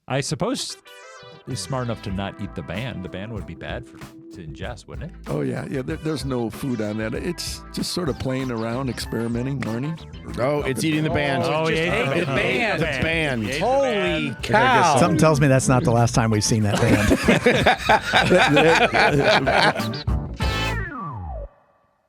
I suppose he's smart enough to not eat the band. The band would be bad to ingest, wouldn't it? Oh, yeah. There's no food on that. It's just sort of playing around, experimenting, learning. Oh, it's eating the band. Oh, yeah. The band. The band. Holy cow. Something tells me that's not the last time we've seen that band.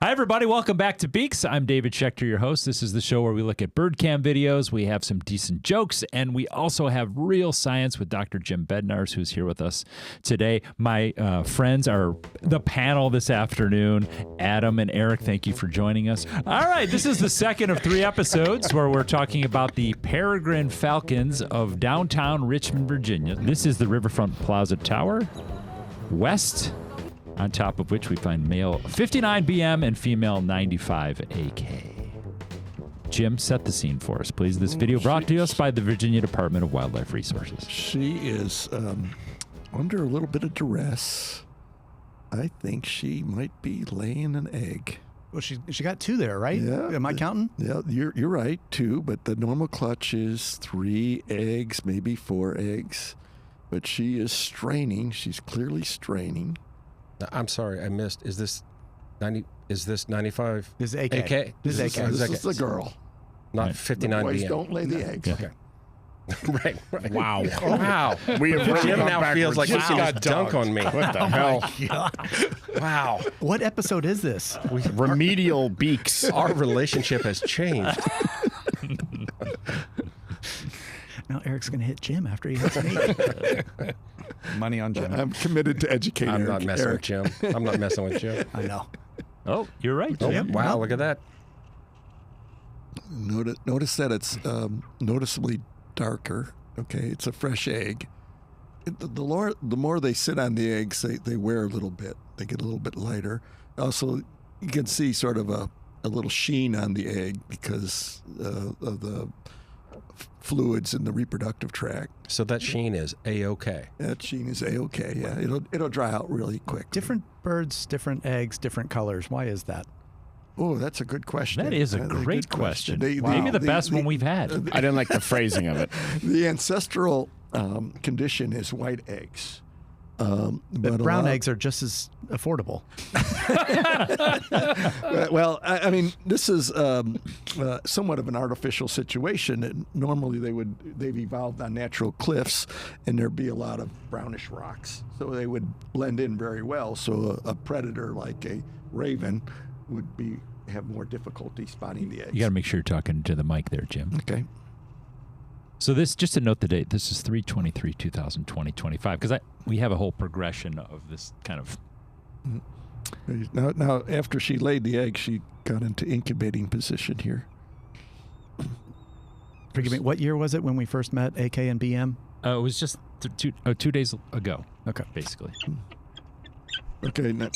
Hi, everybody. Welcome back to Beaks. I'm David Schechter, your host. This is the show where we look at bird cam videos. We have some decent jokes, and we also have real science with Dr. Jim Bednar, who's here with us today. My friends are the panel this afternoon. Adam and Eric, thank you for joining us. All right, this is the second of 3 episodes where we're talking about the Peregrine falcons of downtown Richmond, Virginia. This is the Riverfront Plaza Tower West, on top of which we find male 59 BM and female 95 AK. Jim, set the scene for us, please. This video brought to us by the Virginia Department of Wildlife Resources. She is under a little bit of duress. I think she might be laying an egg. Well, she got 2 there, right? Yeah. Am I counting? Yeah, you're right, 2, but the normal clutch is 3 eggs, maybe 4 eggs. But she is straining. She's clearly straining. I'm sorry, I missed. Is this 90? Is this 95? This is AK. AK? This is AK. This is the girl. Not Right. 59 Boys BM. don't lay the eggs. Okay. right. Wow. Wow. We have really Jim gone now feels like backwards. he's got dunk on me. What the hell? Wow. What episode is this? Remedial Beaks. Our relationship has changed. Now Eric's going to hit Jim after he hits me. Money on Jim. I'm committed to educating I'm Eric. not messing Eric. with Jim. I'm not messing with Jim. I know. Oh, you're right, Oh, Jim. wow, look at that. Notice that it's noticeably darker. Okay, it's a fresh egg. The more they sit on the eggs, they wear a little bit. They get a little bit lighter. Also, you can see sort of a little sheen on the egg because of the fluids in the reproductive tract. So that sheen is A-OK. That sheen is A-OK. Yeah, it'll dry out really quick. Different birds, different eggs, different colors. Why is that? Oh, that's a good question. That is a That's great question. They- Maybe the the- best the- one we've had. I didn't like the phrasing of it. The ancestral condition is white eggs. But a brown lot- eggs are just as affordable. Well, I mean, this is somewhat of an artificial situation. And normally, they've evolved on natural cliffs, and there'd be a lot of brownish rocks, so they would blend in very well. So a predator like a raven would have more difficulty spotting the eggs. You got to make sure you're talking to the mic there, Jim. Okay. So this, just to note the date, this is 3/23/2020, 25, because we have a whole progression of this kind of. Now, after she laid the egg, she got into incubating position here. Forgive me, what year was it when we first met AK and BM? It was just 2 days ago. Okay. Basically. Okay, now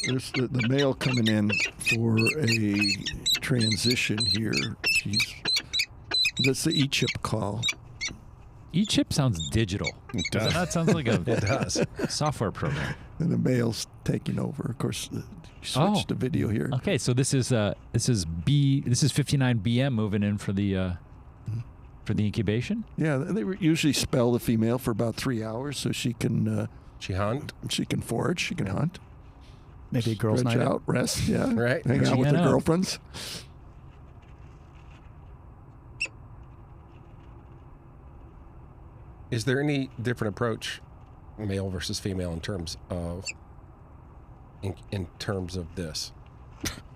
there's the male coming in for a transition here. That's the E-chip call. E-chip sounds digital. It does. That sounds like a software program. And the male's taking over. Of course, you switch the video here. Okay, so this is 59 BM moving in for the incubation. Yeah, they usually spell the female for about 3 hours so she can She hunt? she can forage, she can hunt. Maybe a girls' Stretch night out, rest, yeah. Right. Hang out with Hanging their out. girlfriends. Is there any different approach, male versus female, in terms of this?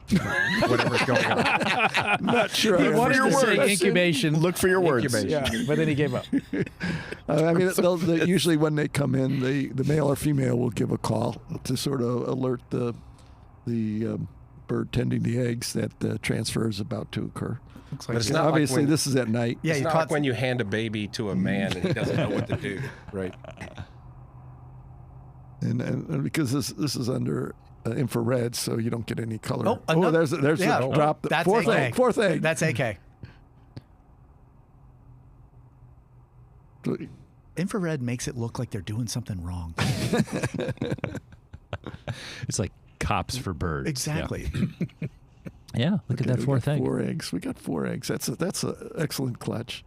Whatever's going on. Not sure. I What are your understand. words? incubation. Look for your words. Incubation. Yeah, but then he gave up. I mean, usually when they come in, the male or female will give a call to sort of alert the bird tending the eggs that the transfer is about to occur. Looks But like it's not like Obviously, when- this is at night. yeah, It's you not caught like when you hand a baby to a man and he doesn't know what to do. Right. And because this is under infrared, so you don't get any color. Oh, another- there's yeah. a drop. That's Fourth AK. egg. Fourth egg. That's AK. Infrared makes it look like they're doing something wrong. It's like cops for birds. Exactly. Yeah, look at Okay, that we fourth got egg. 4 eggs. We got 4 eggs. That's an excellent clutch.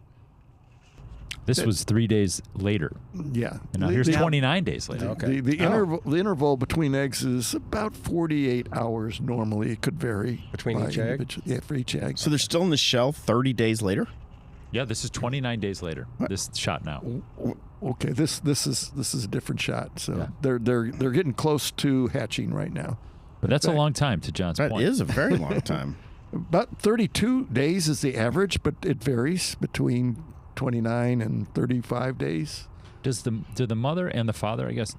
This was 3 days later. Yeah. And now here's 29 days later. Okay. The interval between eggs is about 48 hours normally. It could vary. Between by each egg? individual- Yeah, for each egg. So they're still in the shell 30 days later? Yeah, this is 29 days later. This shot now. Okay, this is a different shot. So Yeah. they're getting close to hatching right now. But that's a long time, to John's That point. is a very long time. About 32 days is the average, but it varies between 29 and 35 days. Do the mother and the father, I guess,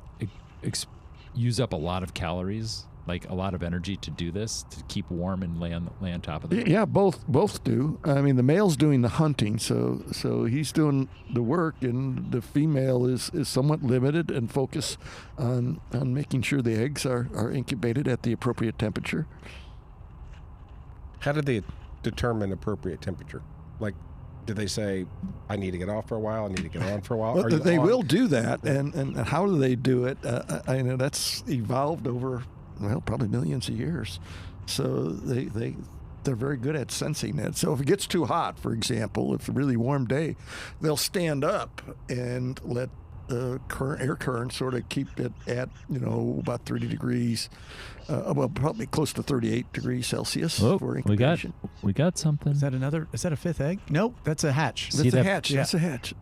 use up a lot of calories, like a lot of energy to do this, to keep warm and lay on top of them? Yeah, both do. I mean, the male's doing the hunting, so he's doing the work, and the female is somewhat limited and focused on making sure the eggs are incubated at the appropriate temperature. How did they determine appropriate temperature? Like, did they say, I need to get off for a while, I need to get on for a while? Well, Are you they on? will do that, and how do they do it? I know that's evolved over, probably millions of years. So they're very good at sensing that. So if it gets too hot, for example, if it's a really warm day, they'll stand up and let the air current sort of keep it at, about 30 degrees, probably close to 38 degrees Celsius Oh, for we incubation. got something. Is that a 5th egg? Nope, that's a hatch. See That's a that? hatch. Yeah. That's a hatch.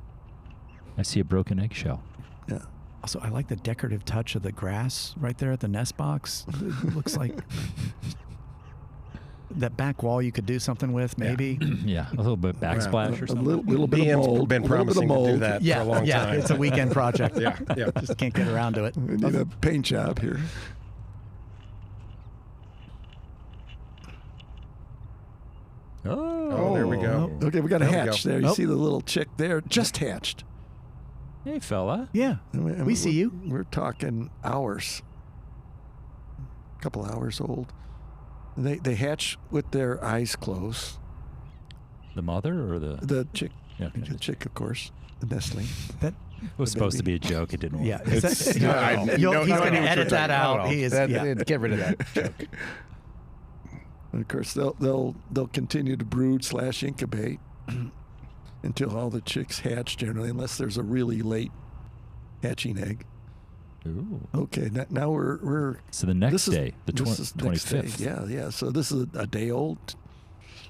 I see a broken eggshell. Yeah. Also, I like the decorative touch of the grass right there at the nest box. It looks like that back wall you could do something with, maybe. Yeah, a little bit backsplash or A something. little bit of BM's mold. been a little bit of promising to do mold. that Yeah, for a long yeah, time. it's a weekend project. Yeah. Just can't get around to it. We need a paint job here. Oh, there we go. Okay, we got a There we hatch go. there. You Oh. see the little chick there, just hatched. Hey, fella. Yeah, And we see you. We're talking hours, a couple hours old. And they hatch with their eyes closed. The mother or the... The chick, Yeah, okay. the chick, of course, the nestling. That. It was supposed to be a joke. It didn't work. Yeah, is that, It's- you'll- I- he's no, going no, to no, edit that out. He is. Yeah. Get rid of that joke. And of course, they'll continue to brood / incubate until all the chicks hatch. Generally, unless there's a really late hatching egg. Ooh. Okay, now we're So the next day, the this is next day. 25th. Yeah. So this is a day old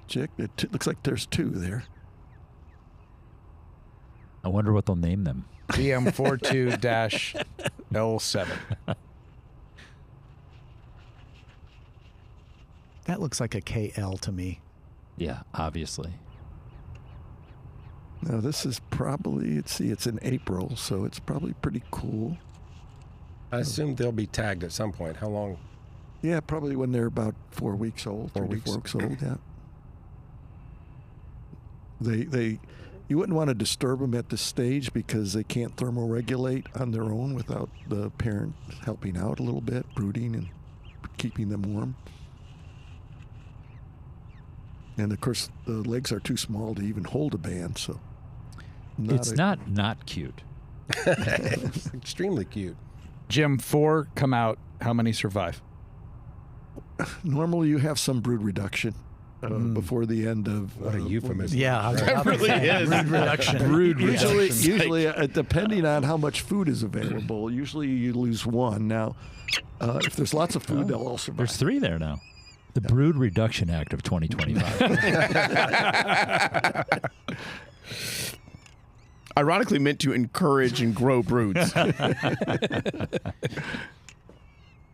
chick. It looks like there's 2 there. I wonder what they'll name them. BM42-L7. That looks like a KL to me. Yeah, obviously. Now this is probably it's in April, so it's probably pretty cool. I assume they'll be tagged at some point. How long? Yeah, probably when they're about 4 weeks old. 4 3 to weeks. 4 weeks old. Yeah. You wouldn't want to disturb them at this stage because they can't thermoregulate on their own without the parent helping out a little bit, brooding and keeping them warm. And of course, the legs are too small to even hold a band, so It's not cute. Extremely cute. Jim, 4 come out. How many survive? Normally, you have some brood reduction before the end of. What a euphemism. Yeah, That really is. Brood reduction. Usually, depending on how much food is available, usually you lose 1. Now, if there's lots of food, they'll all survive. There's 3 there now. The Brood Reduction Act of 2025. Ironically meant to encourage and grow broods.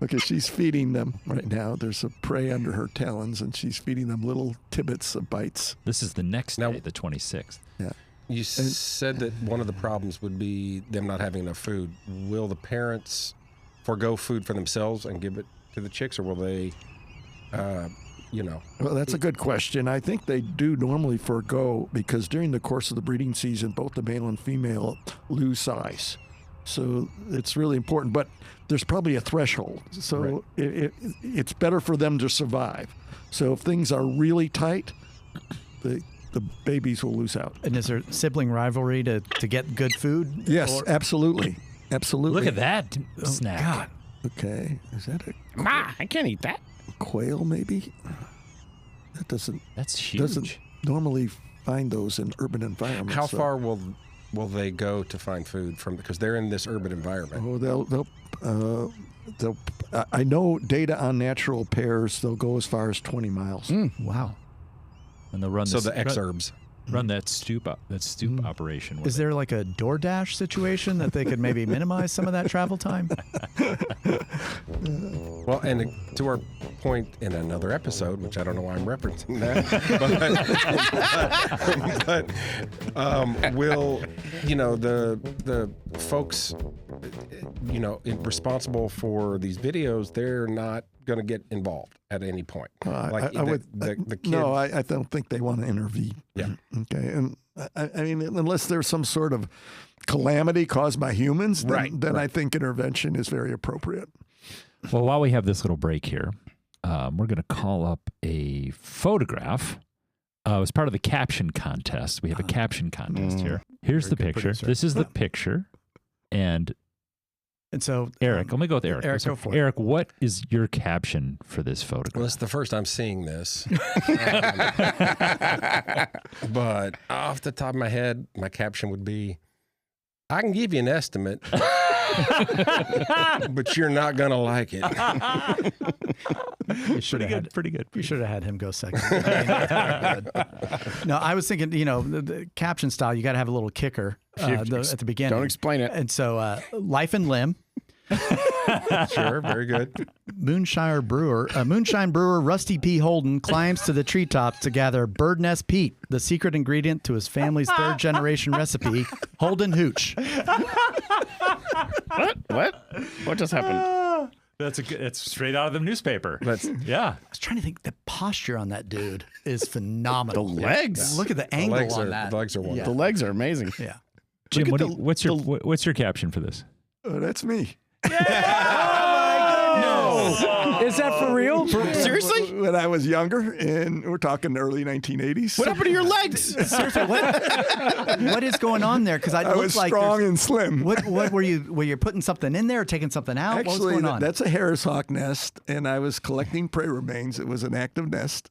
Okay, she's feeding them right now. There's a prey under her talons, and she's feeding them little tidbits of bites. This is the next Now- day, the 26th. Yeah. You said that one of the problems would be them not having enough food. Will the parents forego food for themselves and give it to the chicks, or will they, Well, that's a good question. I think they do normally forego because during the course of the breeding season, both the male and female lose size. So it's really important, but there's probably a threshold. So it's better for them to survive. So if things are really tight, the babies will lose out. And is there sibling rivalry to get good food? Yes, Or- absolutely. Absolutely. Look at that snack. God. Okay. Is that a Ma, I can't eat that. quail, maybe? That doesn't That's huge. doesn't normally find those in urban environments. How so- far will they go to find food from? Because they're in this urban environment. Oh, they'll. I know data on natural pairs. They'll go as far as 20 miles. Wow. And they'll run So this, the exurbs. run that stoop operation. Is there like a DoorDash situation that they could maybe minimize some of that travel time? Well, and to our point in another episode, which I don't know why I'm referencing that, but will the folks responsible for these videos, they're not going to get involved at any point. The kid. No, I don't think they want to intervene. Yeah. Okay. And I mean, unless there's some sort of calamity caused by humans, then I think intervention is very appropriate. Well, while we have this little break here, we're going to call up a photograph. As part of the caption contest. We have a caption contest here. Here's the Very good picture. producer. This is the picture. And So Eric, let me go with Eric. Eric, So, go for it. Eric, what is your caption for this photograph? Well, it's the first I'm seeing this. But off the top of my head, my caption would be, I can give you an estimate, but you're not going to like it. you should have had Pretty good. You should have had him go second. No, I was thinking, the caption style, you got to have a little kicker at the beginning. Don't explain it. And so, life and limb, Sure, very good. moonshine brewer, Rusty P. Holden climbs to the treetops to gather bird nest peat, the secret ingredient to his family's third generation recipe, Holden Hooch. What just happened? It's straight out of the newspaper. Yeah. I was trying to think, the posture on that dude is phenomenal. The legs. Look at the angle on that. The legs are wonderful. The legs are amazing. Yeah. Jim, Look at what's your caption for this? Oh, that's me. No. Is that for real? Seriously? When I was younger, and we're talking early 1980s. What happened to your legs? Seriously, what is going on there? Because I was strong and slim. What were you? Were you putting something in there or taking something out? What was Actually, going on? that's a Harris hawk nest, and I was collecting prey remains. It was an active nest,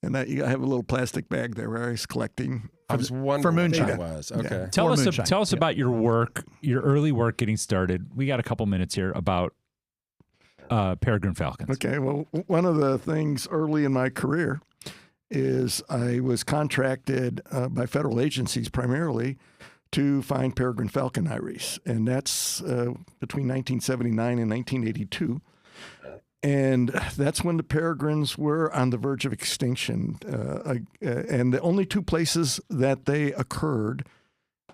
and I have a little plastic bag there where I was collecting. I was wondering moonshine. what it was. Okay. Tell us moonshine. tell us about your work, your early work getting started. We got a couple minutes here about peregrine falcons. Okay, well, one of the things early in my career is I was contracted by federal agencies primarily to find peregrine falcon eyries, and that's between 1979 and 1982. And that's when the peregrines were on the verge of extinction. And the only two places that they occurred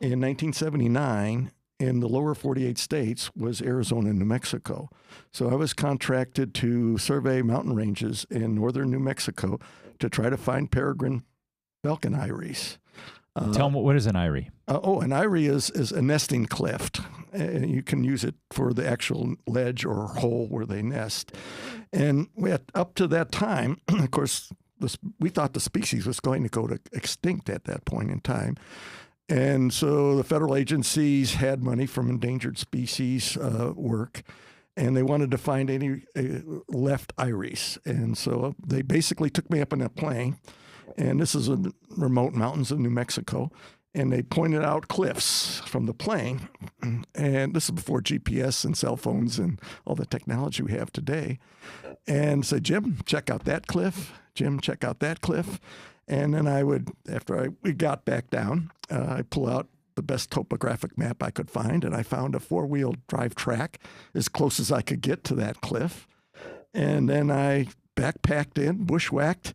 in 1979 in the lower 48 states was Arizona and New Mexico. So I was contracted to survey mountain ranges in northern New Mexico to try to find peregrine falcon eyries. Tell them what is an eyrie? An eyrie is a nesting cleft. And you can use it for the actual ledge or hole where they nest. And up to that time, of course, we thought the species was going to go extinct at that point in time. And so the federal agencies had money from endangered species work, and they wanted to find any left eyries. And so they basically took me up in a plane, and this is in remote mountains of New Mexico, and they pointed out cliffs from the plane. And this is before GPS and cell phones and all the technology we have today. And said, Jim, check out that cliff. Jim, check out that cliff. And then I would, we got back down, I pull out the best topographic map I could find, and I found a four-wheel drive track as close as I could get to that cliff. And then I backpacked in, bushwhacked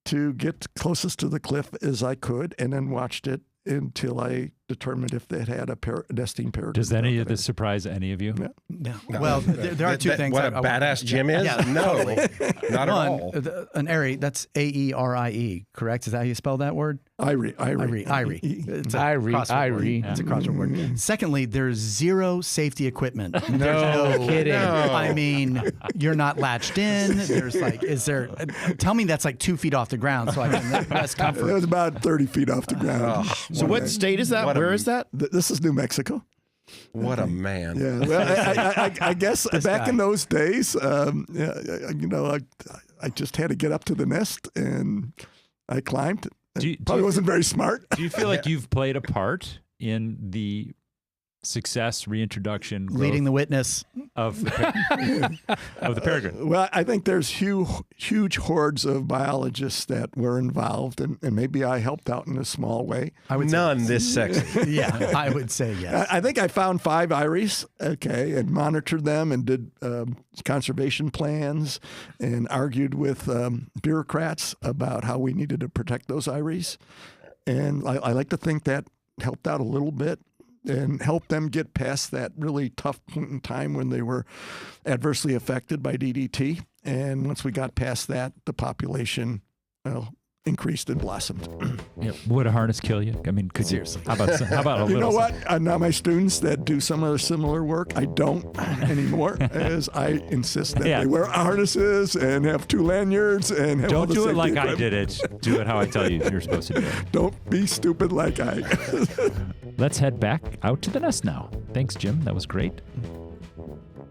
to get closest to the cliff as I could, and then watched it until I determined if they had a nesting peregrine. Does any of falcon. this surprise any of you? Yeah. No. Well, there are two things. What a badass Jim is? Yeah, No, not at all. An eyrie, that's A-E-R-I-E, correct? Is that how you spell that word? Eyrie. Eyrie. It's a Eyrie, crossword eyrie. word. It's a crossword word. Secondly, there's zero safety equipment. No kidding. I mean, you're not latched in. There's tell me that's like 2 feet off the ground so I can rest It comfort. was about 30 feet off the ground. So what state is that? Where is that? This is New Mexico. What a man. Yeah, well, I guess back guy. in those days, I I just had to get up to the nest, and I climbed. Probably you wasn't very smart. Do you feel like you've played a part in the success, reintroduction, Leading the witness. of the peregrine? Well, I think there's huge hordes of biologists that were involved, and maybe I helped out in a small way. I would None this sexy. Yeah, I would say yes. I think I found 5 eyries, and monitored them and did conservation plans and argued with bureaucrats about how we needed to protect those eyries. And I like to think that helped out a little bit and helped them get past that really tough point in time when they were adversely affected by DDT. And once we got past that, the population increased and blossomed. Would a harness kill you? I mean, could Seriously. How about a little? You know what? Now my students that do some of the similar work, I don't anymore, as I insist that they wear harnesses and have 2 lanyards and have all Don't the do it safety like I equipment. did it. Do it how I tell you you're supposed to do it. Don't be stupid like I. Let's head back out to the nest now. Thanks, Jim. That was great.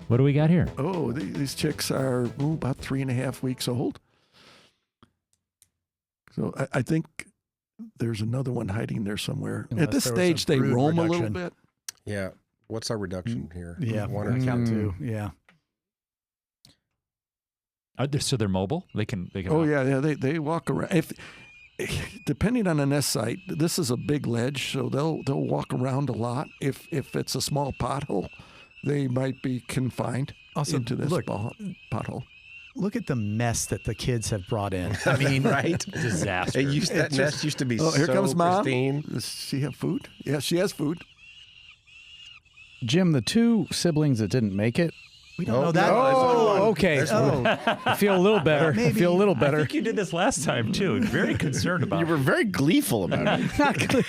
What do we got here? Oh, these chicks are about 3.5 weeks old. So I think there's another one hiding there somewhere. Unless At this there was stage, a they brood roam a little reduction. bit. Yeah. What's our reduction here? Yeah, 1 or 2? count 2. Yeah. So they're mobile. They can. Oh yeah. They walk around. If depending on the nest site, this is a big ledge, so they'll walk around a lot. If it's a small pothole, they might be confined Also, into this look, pothole. Look at the mess that the kids have brought in. I mean, Right? Disaster. That nest used to be Oh, here so comes Mom. pristine. Does she have food? Yeah, she has food. Jim, the 2 siblings that didn't make it. we don't know that. Oh, okay. Oh, I feel a little better. I feel a little I better. think you did this last time too. Very concerned about You were very gleeful about it.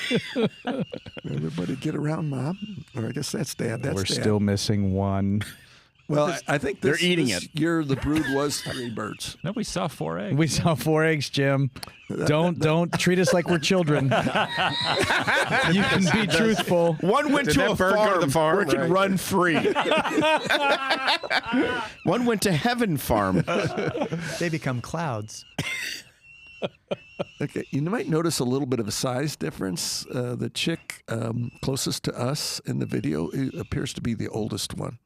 Everybody get around Mom. Or I guess that's Dad. That's We're Dad. still missing one. Well, I think They're eating this it. year the brood was 3 birds. No, we saw 4 eggs. We saw 4 eggs, Jim. Don't treat us like we're children. You can be truthful. One went Did to that a bird go to farm, the farm? where it can Right. run free. One went to Heaven Farm. they become clouds. Okay, you might notice a little bit of a size difference. The chick closest to us in the video appears to be the oldest one.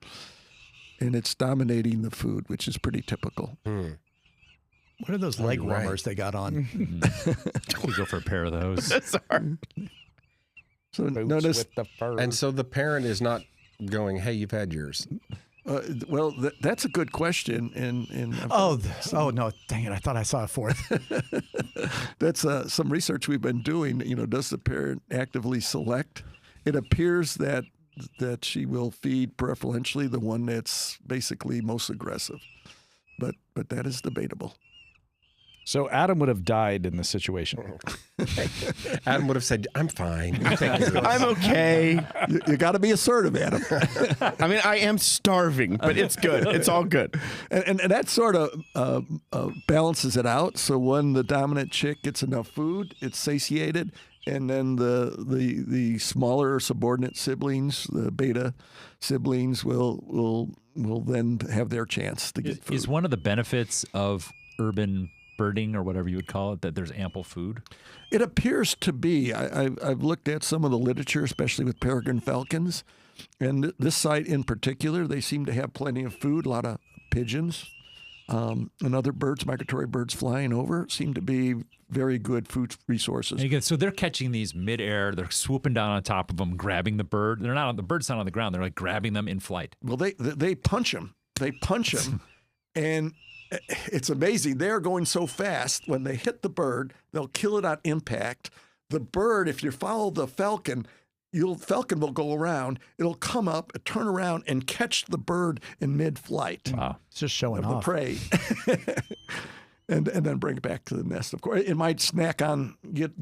And it's dominating the food, which is pretty typical. What are those leg you're right. warmers they got on? We go for a pair of those. So notice, with the fur. And so the parent is not going, hey, you've had yours. well, that's a good question. And Oh no! Dang it! I thought I saw a 4th. that's some research we've been doing. Does the parent actively select? It appears that she will feed preferentially the one that's basically most aggressive, but that is debatable. So Adam would have died in this situation. Adam would have said, I'm fine. You take yours. I'm okay. You got to be assertive, Adam. I mean, I am starving, but it's good. It's all good. And that sort of balances it out. So when the dominant chick gets enough food, it's satiated, and then the smaller subordinate siblings, the beta siblings, will then have their chance to get food. Is one of the benefits of urban birding, or whatever you would call it, that there's ample food? It appears to be. I've looked at some of the literature, especially with peregrine falcons, and this site in particular, they seem to have plenty of food. A lot of pigeons and other birds, migratory birds flying over, seem to be very good food resources. And again, so they're catching these midair. They're swooping down on top of them, grabbing the bird. They're not on the bird's not on the ground. They're like grabbing them in flight. Well, they punch them. They punch them, and it's amazing. They're going so fast. When they hit the bird, they'll kill it on impact. The bird, if you follow the falcon, falcon will go around. It'll come up, turn around, and catch the bird in mid-flight Wow. It's just showing of the off. prey, and then bring it back to the nest. Of course, it might snack on, get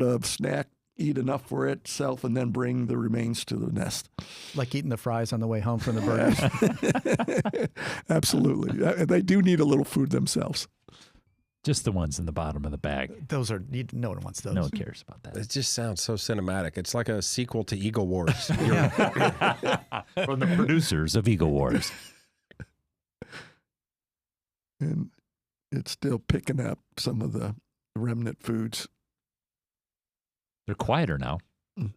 a snack, eat enough for itself, and then bring the remains to the nest. Like eating the fries on the way home from the burgers. Absolutely, they do need a little food themselves. Just the ones in the bottom of the bag. Those are no one wants those. No one cares about that. It just sounds so cinematic. It's like a sequel to Eagle Wars. From the producers of Eagle Wars. And it's still picking up some of the remnant foods. They're quieter now. Mm.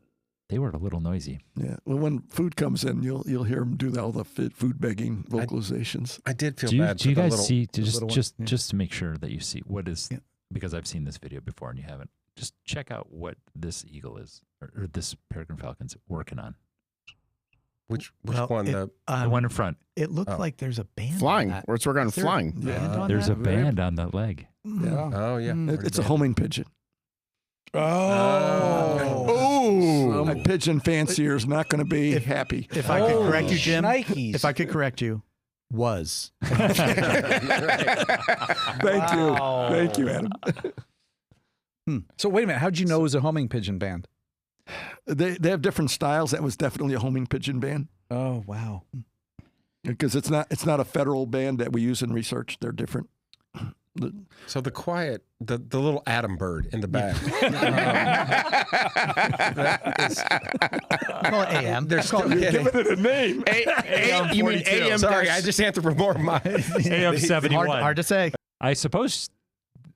They were a little noisy. Yeah. Well, when food comes in, you'll hear them do all the food begging vocalizations. I did feel Do you, bad. do you for the guys little- see the little one, yeah. just to make sure that you see what is Yeah. because I've seen this video before and you haven't. Just check out what this eagle is or this peregrine falcon's working on. Which Well, one? it- The The one in front. It looked Oh. like there's a band. on Flying. that. Let's work on Is there flying. a band on There's that? a band on the leg. Yeah. oh yeah, Mm. It's a homing pigeon. Oh. A pigeon fancier is not going to be happy. If I could correct you, Jim. Nikes. If I could correct you, was. Thank you. Thank you, Adam. So wait a minute. How'd you know it was a homing pigeon band? They have different styles. That was definitely a homing pigeon band Oh wow. because it's not a federal band that we use in research. They're different. So the quiet, the little Adam bird in the back. Call it AM. They're still Giving it a name. You mean AM? Sorry, I just anthropomorphed my AM 71. Hard to say. I suppose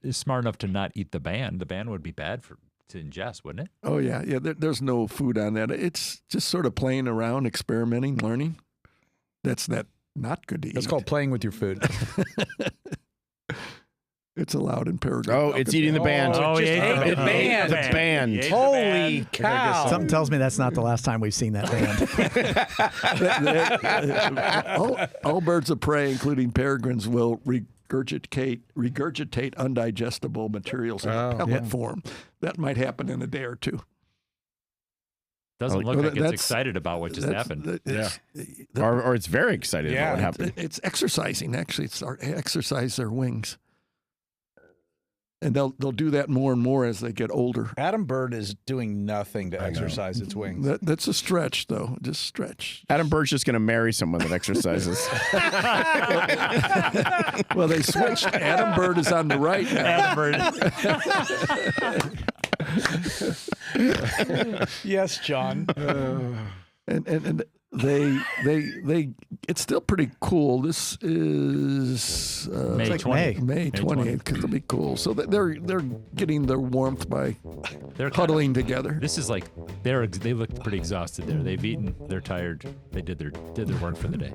is smart enough to not eat the band. The band would be bad to ingest, wouldn't it? Oh yeah. There's no food on that. It's just sort of playing around, experimenting, learning. That's not good to eat. That's called playing with your food. It's allowed in Peregrine. Oh, it's eating the band. Oh, Just yeah, ate the band. The band. Ate the Holy band. cow. Something tells me that's not the last time we've seen that band. all birds of prey, including peregrines, will regurgitate undigestible materials in pellet form. That might happen in a day or two. Doesn't look Well, like it's that's- excited about what just happened. Or it's very excited about what happened. It's exercising. Actually, it's exercise their wings, and they'll do that more and more as they get older. Adam Bird is doing nothing to exercise its wings. That's a stretch, though. Just stretch. Adam Bird's just going to marry someone that exercises. Well, they switched. Adam Bird is on the right now. Yes, John. And they it's still pretty cool. This is May like 20th. May 28th because it'll be cool. So they're getting their warmth by huddling together. This is like they look pretty exhausted there. They've eaten. They're tired. They did their work for the day.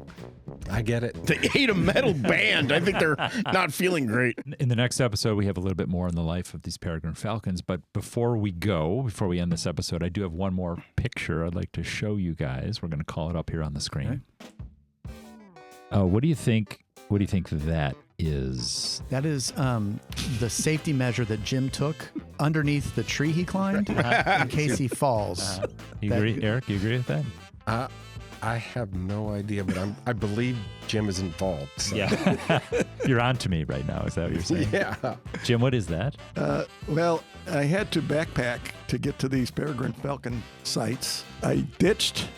I get it. They ate a metal band. I think they're not feeling great. In the next episode, we have a little bit more on the life of these peregrine falcons. But before we end this episode, I do have one more picture I'd like to show you guys. We're going to call it up here on the screen. Okay. What do you think? What do you think that is? That is the safety measure that Jim took underneath the tree he climbed in case he falls. You agree, Eric? You agree with that? I have no idea, but I believe Jim is involved. So. Yeah. You're on to me right now. Is that what you're saying? Yeah. Jim, what is that? Well, I had to backpack to get to these peregrine falcon sites. I ditched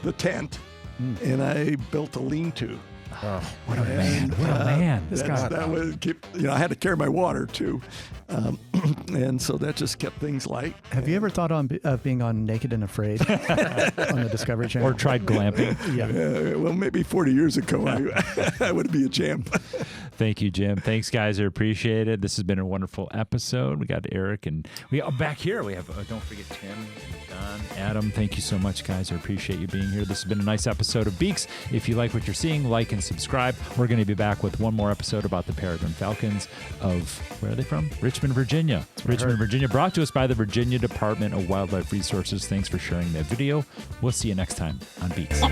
the tent and I built a lean-to. Oh, What a man. What a man. This guy. That was I had to carry my water too, and so that just kept things light. Have you ever thought of being on Naked and Afraid on the Discovery Channel? Or tried glamping? Yeah. Well, maybe 40 years ago, I would be a champ. Thank you, Jim. Thanks, guys. I appreciate it. This has been a wonderful episode. We got Eric and we back here. We have don't forget Tim, Don, Adam. Thank you so much, guys. I appreciate you being here. This has been a nice episode of Beaks. If you like what you're seeing, like and subscribe. We're going to be back with one more episode about the peregrine falcons of where are they from? Richmond, Virginia. Richmond, Virginia. Brought to us by the Virginia Department of Wildlife Resources. Thanks for sharing that video. We'll see you next time on Beaks.